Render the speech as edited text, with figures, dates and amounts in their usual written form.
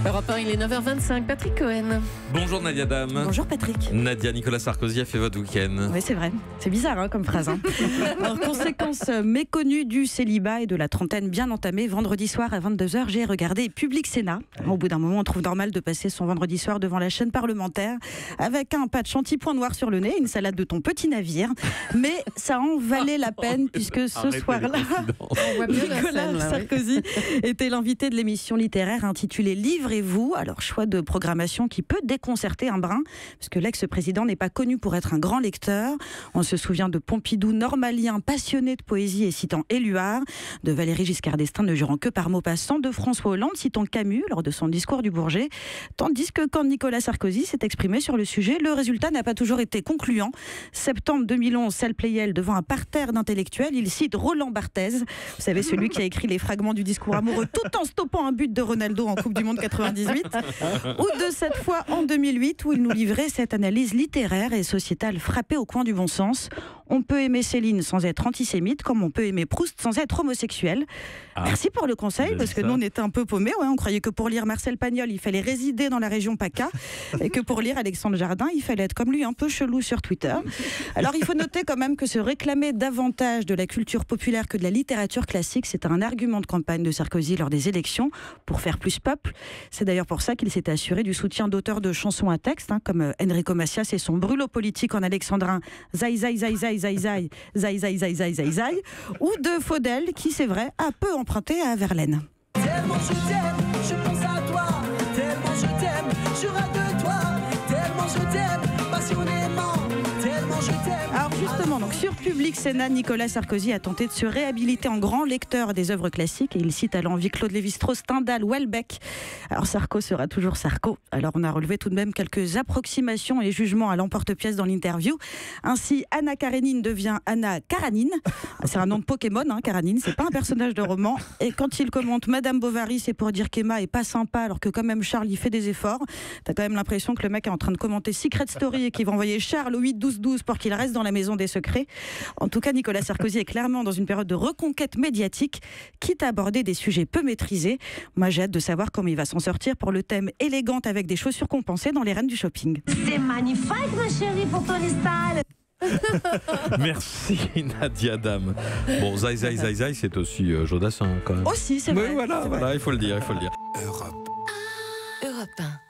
Europe 1, il est 9h25, Patrick Cohen. Bonjour Nadia Dame. Bonjour Patrick. Nadia, Nicolas Sarkozy a fait votre week-end. Oui, c'est vrai. C'est bizarre comme phrase. Alors, conséquence méconnue du célibat et de la trentaine bien entamée, vendredi soir à 22h, j'ai regardé Public Sénat. Au bout d'un moment, on trouve normal de passer son vendredi soir devant la chaîne parlementaire avec un patch anti-point noir sur le nez, une salade de ton petit navire. Mais ça en valait la peine puisque ce soir-là, Nicolas Sarkozy était l'invité de l'émission littéraire intitulée Livrez-vous. Alors, choix de programmation qui peut déconcerter un brin, parce que l'ex-président n'est pas connu pour être un grand lecteur. On se souvient de Pompidou, normalien, passionné de poésie et citant Éluard, de Valéry Giscard d'Estaing ne jurant que par mots passants, de François Hollande citant Camus lors de son discours du Bourget. Tandis que quand Nicolas Sarkozy s'est exprimé sur le sujet, le résultat n'a pas toujours été concluant. Septembre 2011, salle Pleyel, devant un parterre d'intellectuels, il cite Roland Barthez, vous savez, celui qui a écrit les fragments du discours amoureux tout en stoppant un but de Ronaldo en Coupe du Monde 98, ou de cette fois en 2008 où il nous livrait cette analyse littéraire et sociétale frappée au coin du bon sens. On peut aimer Céline sans être antisémite, comme on peut aimer Proust sans être homosexuel. Merci pour le conseil, parce que nous on était un peu paumés. On croyait que pour lire Marcel Pagnol, il fallait résider dans la région PACA, et que pour lire Alexandre Jardin, il fallait être comme lui, un peu chelou sur Twitter. Alors il faut noter quand même que se réclamer davantage de la culture populaire que de la littérature classique, c'est un argument de campagne de Sarkozy lors des élections, pour faire plus peuple. C'est d'ailleurs pour ça qu'il s'est assuré du soutien d'auteurs de chansons à texte, comme Enrico Macias et son brûlot politique en alexandrin Zai Zai Zai Zai Zai Zai Zai Zai Zai Zai Zai Zai, ou de Faudel qui, c'est vrai, a peu emprunté à Verlaine. Tellement je t'aime, je pense à toi. Tellement je t'aime, je rêve de toi. Tellement je t'aime, passionnément. Tellement je t'aime. Alors justement, donc sur Public Sénat, Nicolas Sarkozy a tenté de se réhabiliter en grand lecteur des œuvres classiques, et il cite à l'envi Claude Lévi-Strauss, Stendhal, Houellebecq. Alors Sarko sera toujours Sarko. Alors on a relevé tout de même quelques approximations et jugements à l'emporte-pièce dans l'interview. Ainsi, Anna Karénine devient Anna Karanine. C'est un nom de Pokémon, Karanine, c'est pas un personnage de roman. Et quand il commente Madame Bovary, c'est pour dire qu'Emma est pas sympa, alors que quand même Charles y fait des efforts. T'as quand même l'impression que le mec est en train de commenter Secret Story et qu'il va envoyer Charles au 8-12-12 pour qu'il reste dans la maison des secrets. En tout cas, Nicolas Sarkozy est clairement dans une période de reconquête médiatique, quitte à aborder des sujets peu maîtrisés. Moi, j'ai hâte de savoir comment il va s'en sortir pour le thème élégante avec des chaussures compensées dans les reines du shopping. C'est magnifique, ma chérie, pour ton style. Merci Nadia Dame. Bon, Zai Zai Zai Zai, c'est aussi Jodassin quand même. Aussi, c'est vrai. Oui, voilà, il faut le dire. Europe 1.